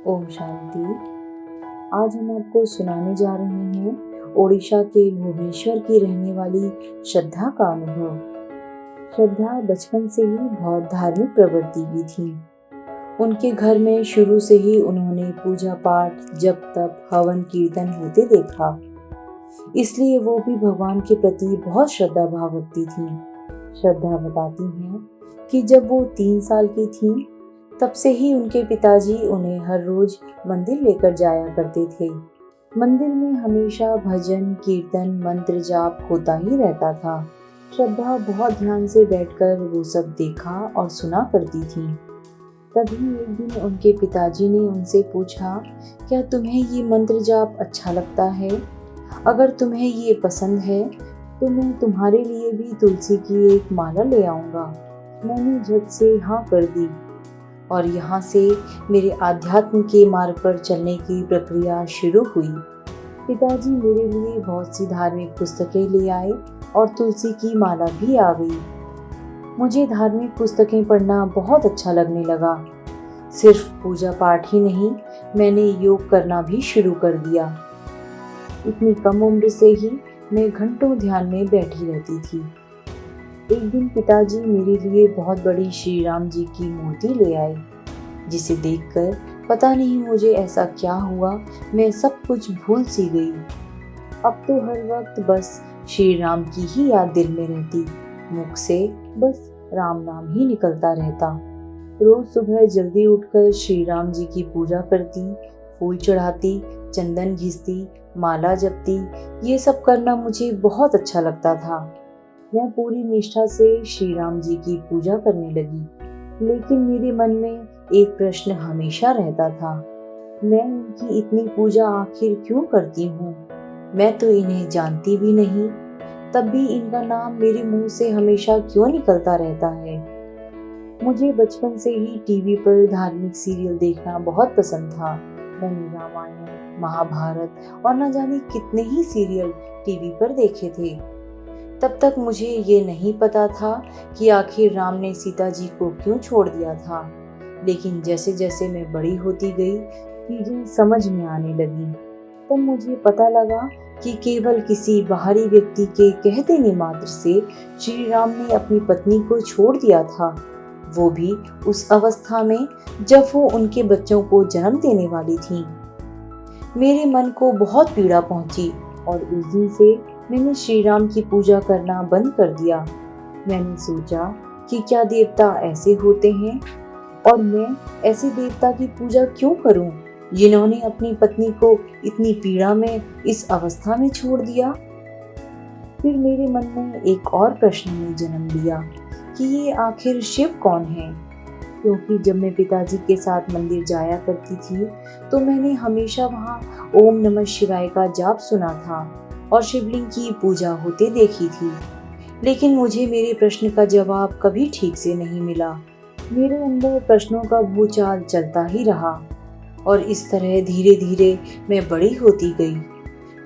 ओम शांति। आज हम आपको सुनाने जा रहे हैं ओडिशा के भुवनेश्वर की रहने वाली श्रद्धा का अनुभव। श्रद्धा बचपन से ही बहुत धार्मिक प्रवृत्ति की थी। उनके घर में शुरू से ही उन्होंने पूजा पाठ, जप तप, हवन कीर्तन होते देखा, इसलिए वो भी भगवान के प्रति बहुत श्रद्धा भाव रखती थी। श्रद्धा बताती हैं कि जब वो 3 साल की थी तब से ही उनके पिताजी उन्हें हर रोज मंदिर लेकर जाया करते थे। मंदिर में हमेशा भजन कीर्तन मंत्र जाप होता ही रहता था। श्रद्धा बहुत ध्यान से बैठकर वो सब देखा और सुना करती थी। तभी एक दिन उनके पिताजी ने उनसे पूछा, क्या तुम्हें ये मंत्र जाप अच्छा लगता है? अगर तुम्हें ये पसंद है तो मैं तुम्हारे लिए भी तुलसी की एक माला ले आऊँगा। मैंने झट से हाँ कर दी और यहाँ से मेरे आध्यात्म के मार्ग पर चलने की प्रक्रिया शुरू हुई। पिताजी मेरे लिए बहुत सी धार्मिक पुस्तकें ले आए और तुलसी की माला भी आ गई। मुझे धार्मिक पुस्तकें पढ़ना बहुत अच्छा लगने लगा। सिर्फ पूजा पाठ ही नहीं, मैंने योग करना भी शुरू कर दिया। इतनी कम उम्र से ही मैं घंटों ध्यान में बैठी रहती थी। एक दिन पिताजी मेरे लिए बहुत बड़ी श्री राम जी की मूर्ति ले आए, जिसे देखकर पता नहीं मुझे ऐसा क्या हुआ, मैं सब कुछ भूल सी गई। अब तो हर वक्त बस श्री राम की ही याद दिल में रहती, मुख से बस राम नाम ही निकलता रहता। रोज सुबह जल्दी उठकर श्री राम जी की पूजा करती, फूल चढ़ाती, चंदन घिसती, माला जपती। ये सब करना मुझे बहुत अच्छा लगता था। मैं पूरी निष्ठा से श्री राम जी की पूजा करने लगी, लेकिन मेरे मन में एक प्रश्न हमेशा रहता था, मैं इनकी इतनी पूजा आखिर क्यों करती हूँ? मैं तो इन्हें जानती भी नहीं, तब भी इनका नाम मेरे मुंह से हमेशा क्यों निकलता रहता है? मुझे बचपन से ही टीवी पर धार्मिक सीरियल देखना बहुत पसंद था। मैंने रामायण, महाभारत और न जाने कितने ही सीरियल टीवी पर देखे थे। तब तक मुझे ये नहीं पता था कि आखिर राम ने सीता जी को क्यों छोड़ दिया था। लेकिन जैसे जैसे मैं बड़ी होती गई, चीजें समझ में आने लगी। तब मुझे पता लगा कि केवल किसी बाहरी व्यक्ति के कह देने मात्र से श्री राम ने अपनी पत्नी को छोड़ दिया था, वो भी उस अवस्था में जब वो उनके बच्चों को जन्म देने वाली थी। मेरे मन को बहुत पीड़ा पहुंची और उस दिन से मैंने श्री राम की पूजा करना बंद कर दिया। मैंने सोचा कि क्या देवता ऐसे होते हैं और मैं ऐसे देवता की पूजा क्यों करूं, जिन्होंने अपनी पत्नी को इतनी पीड़ा में इस अवस्था में छोड़ दिया। फिर मेरे मन में एक और प्रश्न ने जन्म लिया कि ये आखिर शिव कौन है? क्योंकि जब मैं पिताजी के साथ मंदिर जाया करती थी तो मैंने हमेशा वहाँ ओम नमः शिवाय का जाप सुना था और शिवलिंग की पूजा होते देखी थी। लेकिन मुझे मेरे प्रश्न का जवाब कभी ठीक से नहीं मिला। मेरे अंदर प्रश्नों का भूचाल चलता ही रहा और इस तरह धीरे धीरे मैं बड़ी होती गई।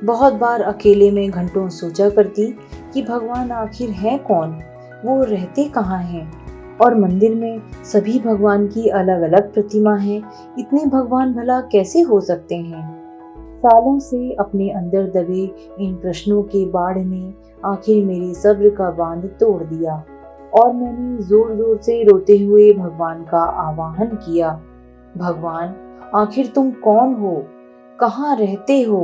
बहुत बार अकेले में घंटों सोचा करती कि भगवान आखिर है कौन, वो रहते कहाँ हैं, और मंदिर में सभी भगवान की अलग अलग प्रतिमा है, इतने भगवान भला कैसे हो सकते हैं? सालों से अपने अंदर दबे इन प्रश्नों के बाढ़ ने आखिर मेरे सब्र का बांध तोड़ दिया और मैंने जोर जोर से रोते हुए भगवान का आवाहन किया, भगवान आखिर तुम कौन हो? कहाँ रहते हो?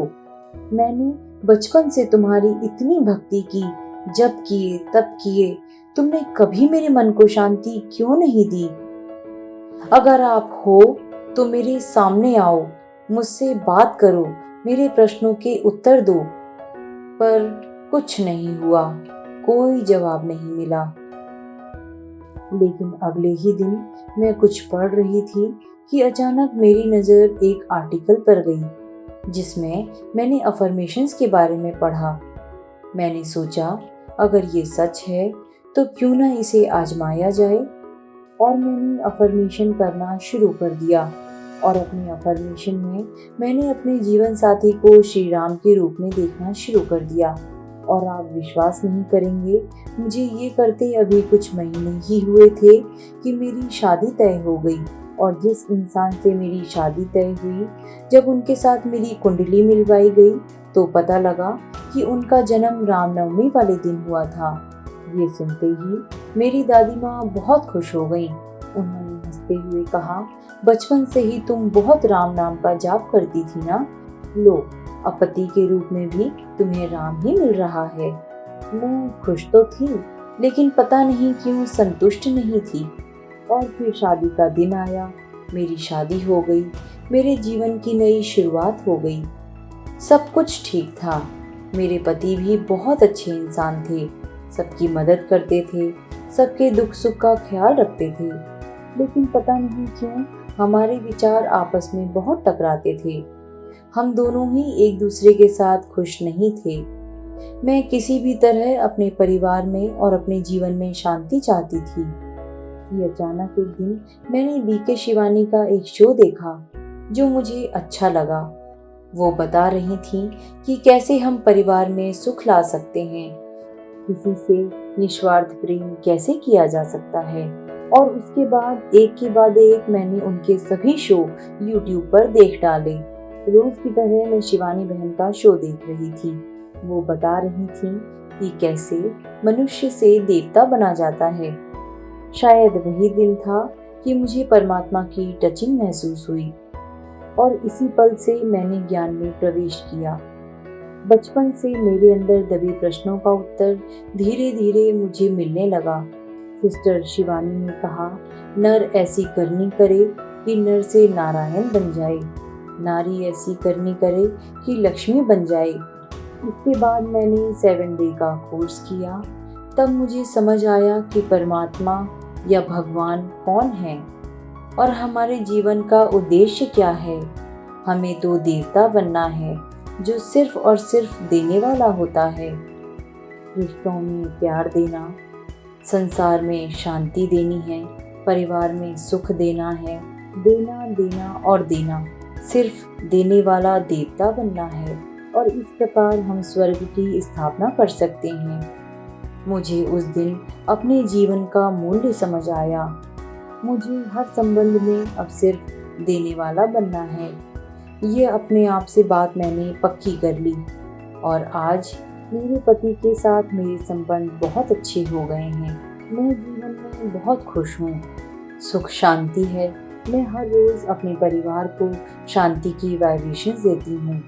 मैंने बचपन से तुम्हारी इतनी भक्ति की, जब किए तब किए, तुमने कभी मेरे मन को शांति क्यों नहीं दी? अगर आप हो तो मेरे सामने आओ, मुझसे बात करो, मेरे प्रश्नों के उत्तर दो। पर कुछ नहीं हुआ, कोई जवाब नहीं मिला। लेकिन अगले ही दिन मैं कुछ पढ़ रही थी कि अचानक मेरी नज़र एक आर्टिकल पर गई, जिसमें मैंने अफर्मेशंस के बारे में पढ़ा। मैंने सोचा अगर ये सच है तो क्यों ना इसे आजमाया जाए, और मैंने अफर्मेशन करना शुरू कर दिया। और अपने अफर्मेशन में मैंने अपने जीवन साथी को श्री राम के रूप में देखना शुरू कर दिया। और आप विश्वास नहीं करेंगे, मुझे ये करते अभी कुछ महीने ही हुए थे कि मेरी शादी तय हो गई। और जिस इंसान से मेरी शादी तय हुई, जब उनके साथ मेरी कुंडली मिलवाई गई तो पता लगा कि उनका जन्म रामनवमी वाले दिन हुआ था। ये सुनते ही मेरी दादी माँ बहुत खुश हो गईं। उन्होंने हंसते हुए कहा, बचपन से ही तुम बहुत राम नाम का जाप करती थी ना, लो अब पति के रूप में भी तुम्हें राम ही मिल रहा है। मैं खुश तो थी, लेकिन पता नहीं क्यों संतुष्ट नहीं थी। और फिर शादी का दिन आया, मेरी शादी हो गई, मेरे जीवन की नई शुरुआत हो गई। सब कुछ ठीक था। मेरे पति भी बहुत अच्छे इंसान थे, सबकी मदद करते थे, सबके दुख सुख का ख्याल रखते थे। लेकिन पता नहीं क्यों हमारे विचार आपस में बहुत टकराते थे। हम दोनों ही एक दूसरे के साथ खुश नहीं थे। मैं किसी भी तरह अपने परिवार में और अपने जीवन में शांति चाहती थी कि अचानक एक दिन मैंने बीके शिवानी का एक शो देखा जो मुझे अच्छा लगा। वो बता रही थी कि कैसे हम परिवार में सुख ला सकते हैं, किसी से निस्वार्थ प्रेम कैसे किया जा सकता है। और उसके बाद एक के बाद एक मैंने उनके सभी शो YouTube पर देख डाले। रोज की तरह मैं शिवानी बहन का शो देख रही थी। वो बता रही थी कि कैसे मनुष्य से देवता बना जाता है। शायद वही दिन था कि मुझे परमात्मा की टचिंग महसूस हुई और इसी पल से मैंने ज्ञान में प्रवेश किया। बचपन से मेरे अंदर दबे प्रश्नों का उत्तर धीरे धीरे मुझे मिलने लगा। सिस्टर शिवानी ने कहा, नर ऐसी करनी करे कि नर से नारायण बन जाए, नारी ऐसी करनी करे कि लक्ष्मी बन जाए। इसके बाद मैंने 7 डे का कोर्स किया। तब मुझे समझ आया कि परमात्मा या भगवान कौन है और हमारे जीवन का उद्देश्य क्या है। हमें तो देवता बनना है जो सिर्फ और सिर्फ देने वाला होता है। रिश्तों में प्यार देना, संसार में शांति देनी है, परिवार में सुख देना है। देना देना और देना, सिर्फ देने वाला देवता बनना है और इस प्रकार हम स्वर्ग की स्थापना कर सकते हैं। मुझे उस दिन अपने जीवन का मूल्य समझ आया। मुझे हर संबंध में अब सिर्फ देने वाला बनना है। ये अपने आप से बात मैंने पक्की कर ली और आज मेरे पति के साथ मेरे संबंध बहुत अच्छे हो गए हैं। मैं जीवन में बहुत खुश हूँ, सुख शांति है। मैं हर रोज अपने परिवार को शांति की वाइब्रेशंस देती हूँ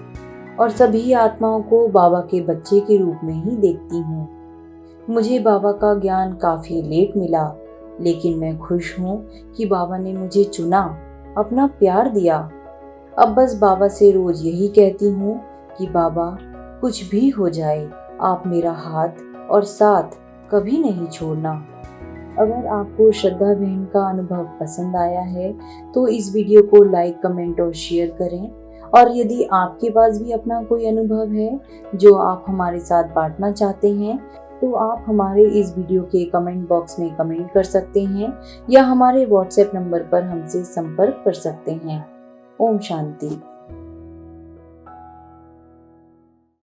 और सभी आत्माओं को बाबा के बच्चे के रूप में ही देखती हूँ। मुझे बाबा का ज्ञान काफ़ी लेट मिला, लेकिन मैं खुश हूँ कि बाबा ने मुझे चुना, अपना प्यार दिया। अब बस बाबा से रोज यही कहती हूँ कि बाबा कुछ भी हो जाए, आप मेरा हाथ और साथ कभी नहीं छोड़ना। अगर आपको श्रद्धा बहन का अनुभव पसंद आया है तो इस वीडियो को लाइक, कमेंट और शेयर करें। और यदि आपके पास भी अपना कोई अनुभव है जो आप हमारे साथ बांटना चाहते हैं तो आप हमारे इस वीडियो के कमेंट बॉक्स में कमेंट कर सकते हैं या हमारे व्हाट्सएप नंबर पर हमसे संपर्क कर सकते हैं। ओम शांति।